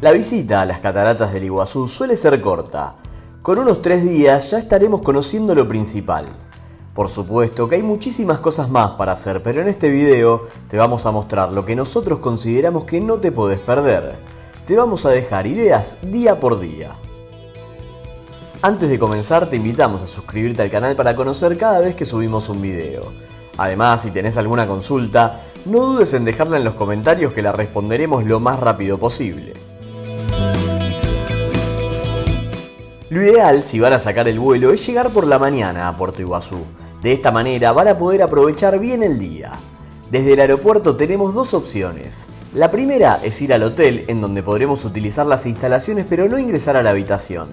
La visita a las cataratas del Iguazú suele ser corta. Con unos 3 días ya estaremos conociendo lo principal. Por supuesto que hay muchísimas cosas más para hacer, pero en este video te vamos a mostrar lo que nosotros consideramos que no te podés perder. Te vamos a dejar ideas día por día. Antes de comenzar te invitamos a suscribirte al canal para conocer cada vez que subimos un video. Además, si tenés alguna consulta, no dudes en dejarla en los comentarios que la responderemos lo más rápido posible. Lo ideal si van a sacar el vuelo es llegar por la mañana a Puerto Iguazú. De esta manera van a poder aprovechar bien el día. Desde el aeropuerto tenemos 2 opciones. La primera es ir al hotel, en donde podremos utilizar las instalaciones pero no ingresar a la habitación.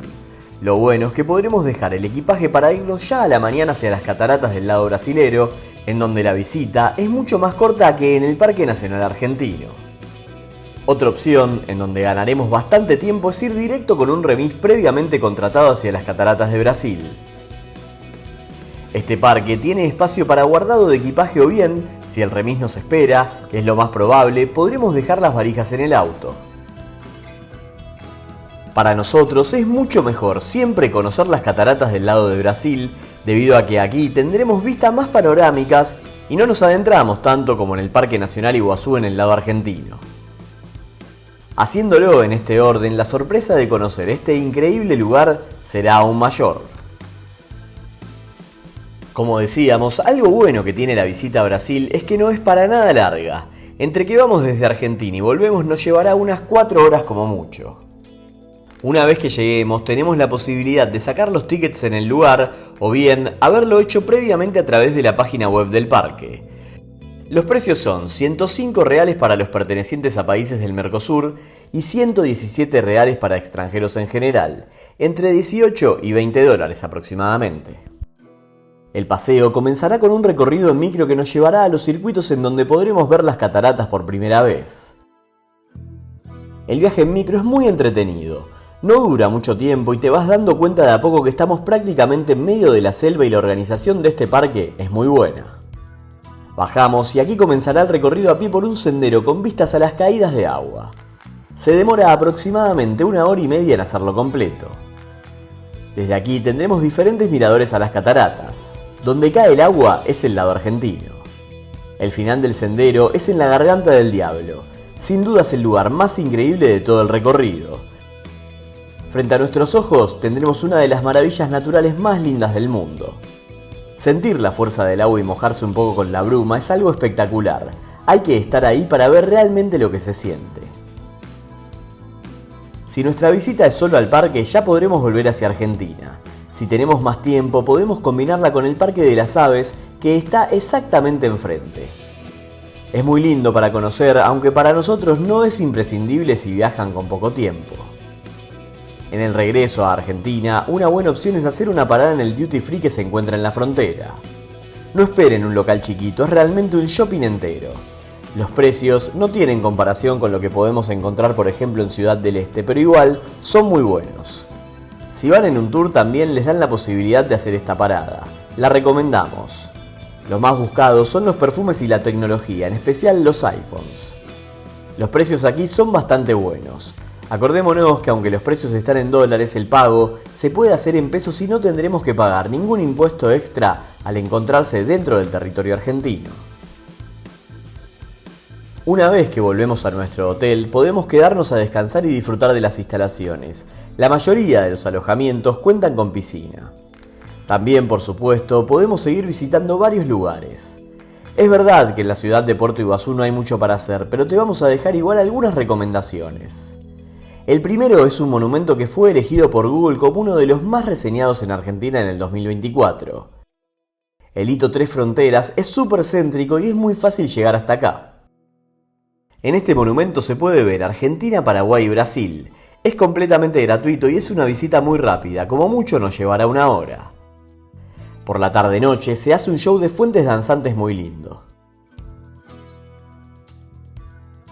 Lo bueno es que podremos dejar el equipaje para irnos ya a la mañana hacia las cataratas del lado brasilero, en donde la visita es mucho más corta que en el Parque Nacional Argentino. Otra opción, en donde ganaremos bastante tiempo, es ir directo con un remis previamente contratado hacia las cataratas de Brasil. Este parque tiene espacio para guardado de equipaje o bien, si el remis nos espera, que es lo más probable, podremos dejar las valijas en el auto. Para nosotros es mucho mejor siempre conocer las cataratas del lado de Brasil, debido a que aquí tendremos vistas más panorámicas y no nos adentramos tanto como en el Parque Nacional Iguazú en el lado argentino. Haciéndolo en este orden, la sorpresa de conocer este increíble lugar será aún mayor. Como decíamos, algo bueno que tiene la visita a Brasil es que no es para nada larga. Entre que vamos desde Argentina y volvemos nos llevará unas 4 horas como mucho. Una vez que lleguemos tenemos la posibilidad de sacar los tickets en el lugar o bien haberlo hecho previamente a través de la página web del parque. Los precios son 105 reales para los pertenecientes a países del Mercosur y 117 reales para extranjeros en general, entre 18 y 20 dólares aproximadamente. El paseo comenzará con un recorrido en micro que nos llevará a los circuitos en donde podremos ver las cataratas por primera vez. El viaje en micro es muy entretenido, no dura mucho tiempo y te vas dando cuenta de a poco que estamos prácticamente en medio de la selva y la organización de este parque es muy buena. Bajamos y aquí comenzará el recorrido a pie por un sendero con vistas a las caídas de agua. Se demora aproximadamente 1 hora y media en hacerlo completo. Desde aquí tendremos diferentes miradores a las cataratas. Donde cae el agua es el lado argentino. El final del sendero es en la Garganta del Diablo, sin dudas el lugar más increíble de todo el recorrido. Frente a nuestros ojos tendremos una de las maravillas naturales más lindas del mundo. Sentir la fuerza del agua y mojarse un poco con la bruma es algo espectacular. Hay que estar ahí para ver realmente lo que se siente. Si nuestra visita es solo al parque, ya podremos volver hacia Argentina. Si tenemos más tiempo, podemos combinarla con el Parque de las Aves, que está exactamente enfrente. Es muy lindo para conocer, aunque para nosotros no es imprescindible si viajan con poco tiempo. En el regreso a Argentina, una buena opción es hacer una parada en el Duty Free que se encuentra en la frontera. No esperen un local chiquito, es realmente un shopping entero. Los precios no tienen comparación con lo que podemos encontrar por ejemplo en Ciudad del Este, pero igual son muy buenos. Si van en un tour también les dan la posibilidad de hacer esta parada. La recomendamos. Los más buscados son los perfumes y la tecnología, en especial los iPhones. Los precios aquí son bastante buenos. Acordémonos que aunque los precios están en dólares, el pago se puede hacer en pesos y no tendremos que pagar ningún impuesto extra al encontrarse dentro del territorio argentino. Una vez que volvemos a nuestro hotel, podemos quedarnos a descansar y disfrutar de las instalaciones. La mayoría de los alojamientos cuentan con piscina. También, por supuesto, podemos seguir visitando varios lugares. Es verdad que en la ciudad de Puerto Iguazú no hay mucho para hacer, pero te vamos a dejar igual algunas recomendaciones. El primero es un monumento que fue elegido por Google como uno de los más reseñados en Argentina en el 2024. El hito Tres Fronteras es súper céntrico y es muy fácil llegar hasta acá. En este monumento se puede ver Argentina, Paraguay y Brasil. Es completamente gratuito y es una visita muy rápida, como mucho nos llevará 1 hora. Por la tarde-noche se hace un show de fuentes danzantes muy lindo.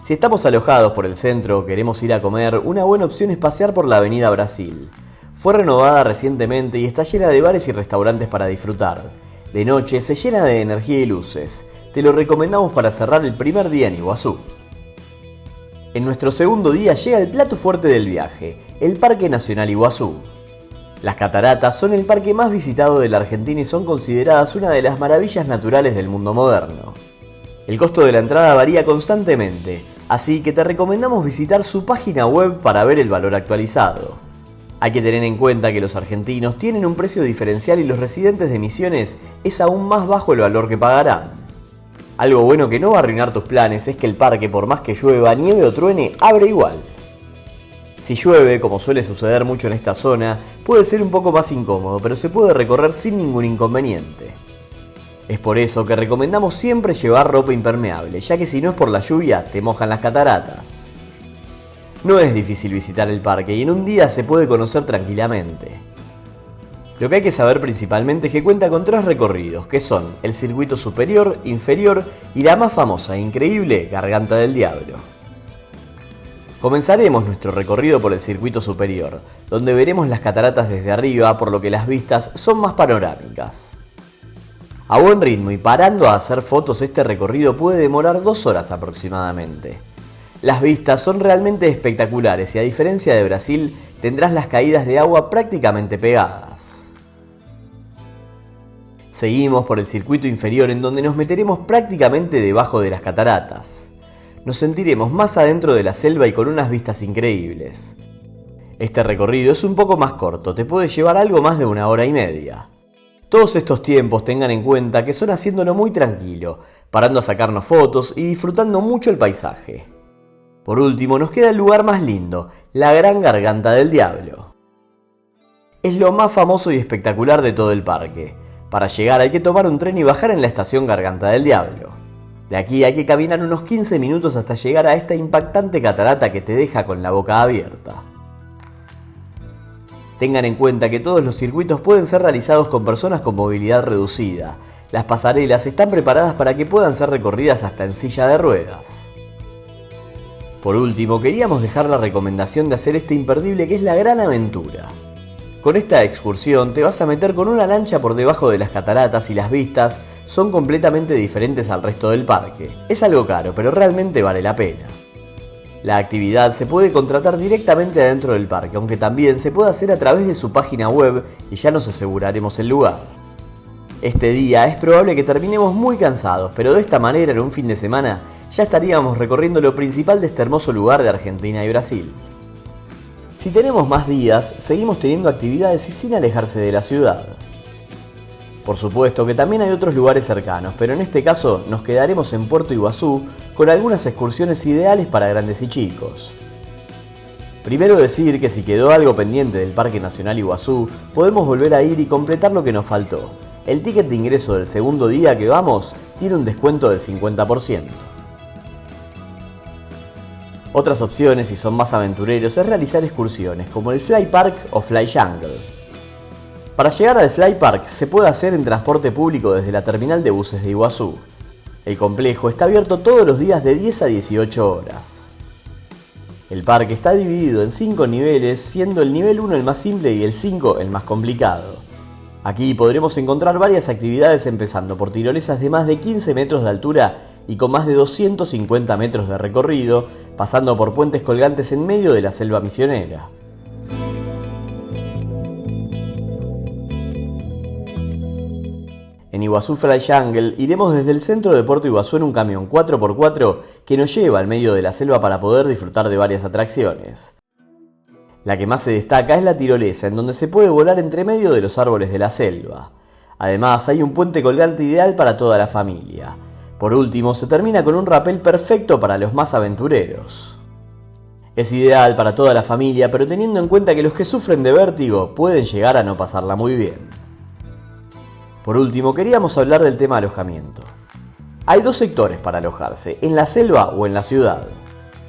Si estamos alojados por el centro o queremos ir a comer, una buena opción es pasear por la Avenida Brasil. Fue renovada recientemente y está llena de bares y restaurantes para disfrutar. De noche se llena de energía y luces. Te lo recomendamos para cerrar el primer día en Iguazú. En nuestro segundo día llega el plato fuerte del viaje, el Parque Nacional Iguazú. Las cataratas son el parque más visitado de la Argentina y son consideradas una de las maravillas naturales del mundo moderno. El costo de la entrada varía constantemente, así que te recomendamos visitar su página web para ver el valor actualizado. Hay que tener en cuenta que los argentinos tienen un precio diferencial y los residentes de Misiones es aún más bajo el valor que pagarán. Algo bueno que no va a arruinar tus planes es que el parque, por más que llueva, nieve o truene, abre igual. Si llueve, como suele suceder mucho en esta zona, puede ser un poco más incómodo, pero se puede recorrer sin ningún inconveniente. Es por eso que recomendamos siempre llevar ropa impermeable, ya que si no es por la lluvia, te mojan las cataratas. No es difícil visitar el parque y en un día se puede conocer tranquilamente. Lo que hay que saber principalmente es que cuenta con 3 recorridos, que son el circuito superior, inferior y la más famosa e increíble Garganta del Diablo. Comenzaremos nuestro recorrido por el circuito superior, donde veremos las cataratas desde arriba, por lo que las vistas son más panorámicas. A buen ritmo y parando a hacer fotos, este recorrido puede demorar 2 horas aproximadamente. Las vistas son realmente espectaculares y a diferencia de Brasil, tendrás las caídas de agua prácticamente pegadas. Seguimos por el circuito inferior en donde nos meteremos prácticamente debajo de las cataratas. Nos sentiremos más adentro de la selva y con unas vistas increíbles. Este recorrido es un poco más corto, te puede llevar algo más de 1 hora y media. Todos estos tiempos tengan en cuenta que son haciéndolo muy tranquilo, parando a sacarnos fotos y disfrutando mucho el paisaje. Por último, nos queda el lugar más lindo, la Gran Garganta del Diablo. Es lo más famoso y espectacular de todo el parque. Para llegar hay que tomar un tren y bajar en la estación Garganta del Diablo. De aquí hay que caminar unos 15 minutos hasta llegar a esta impactante catarata que te deja con la boca abierta. Tengan en cuenta que todos los circuitos pueden ser realizados con personas con movilidad reducida. Las pasarelas están preparadas para que puedan ser recorridas hasta en silla de ruedas. Por último, queríamos dejar la recomendación de hacer este imperdible que es la Gran Aventura. Con esta excursión te vas a meter con una lancha por debajo de las cataratas y las vistas son completamente diferentes al resto del parque. Es algo caro, pero realmente vale la pena. La actividad se puede contratar directamente adentro del parque, aunque también se puede hacer a través de su página web y ya nos aseguraremos el lugar. Este día es probable que terminemos muy cansados, pero de esta manera en un fin de semana ya estaríamos recorriendo lo principal de este hermoso lugar de Argentina y Brasil. Si tenemos más días, seguimos teniendo actividades y sin alejarse de la ciudad. Por supuesto que también hay otros lugares cercanos, pero en este caso nos quedaremos en Puerto Iguazú con algunas excursiones ideales para grandes y chicos. Primero decir que si quedó algo pendiente del Parque Nacional Iguazú, podemos volver a ir y completar lo que nos faltó. El ticket de ingreso del segundo día que vamos tiene un descuento del 50%. Otras opciones, si son más aventureros, es realizar excursiones como el Fly Park o Fly Jungle. Para llegar al Fly Park se puede hacer en transporte público desde la terminal de buses de Iguazú. El complejo está abierto todos los días de 10 a 18 horas. El parque está dividido en 5 niveles, siendo el nivel 1 el más simple y el 5 el más complicado. Aquí podremos encontrar varias actividades empezando por tirolesas de más de 15 metros de altura y con más de 250 metros de recorrido, pasando por puentes colgantes en medio de la selva misionera. En Iguazú Fly Jungle iremos desde el centro de Puerto Iguazú en un camión 4x4 que nos lleva al medio de la selva para poder disfrutar de varias atracciones. La que más se destaca es la tirolesa, en donde se puede volar entre medio de los árboles de la selva. Además, hay un puente colgante ideal para toda la familia. Por último, se termina con un rapel perfecto para los más aventureros. Es ideal para toda la familia, pero teniendo en cuenta que los que sufren de vértigo pueden llegar a no pasarla muy bien. Por último, queríamos hablar del tema alojamiento. Hay 2 sectores para alojarse, en la selva o en la ciudad.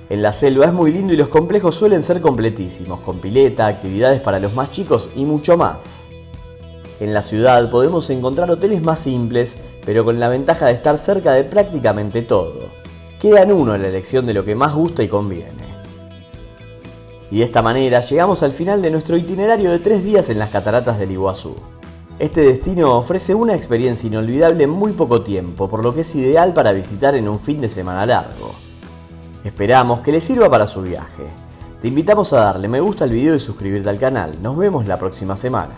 En la selva es muy lindo y los complejos suelen ser completísimos, con pileta, actividades para los más chicos y mucho más. En la ciudad podemos encontrar hoteles más simples, pero con la ventaja de estar cerca de prácticamente todo. Queda en uno la elección de lo que más gusta y conviene. Y de esta manera llegamos al final de nuestro itinerario de 3 días en las cataratas del Iguazú. Este destino ofrece una experiencia inolvidable en muy poco tiempo, por lo que es ideal para visitar en un fin de semana largo. Esperamos que les sirva para su viaje. Te invitamos a darle me gusta al video y suscribirte al canal. Nos vemos la próxima semana.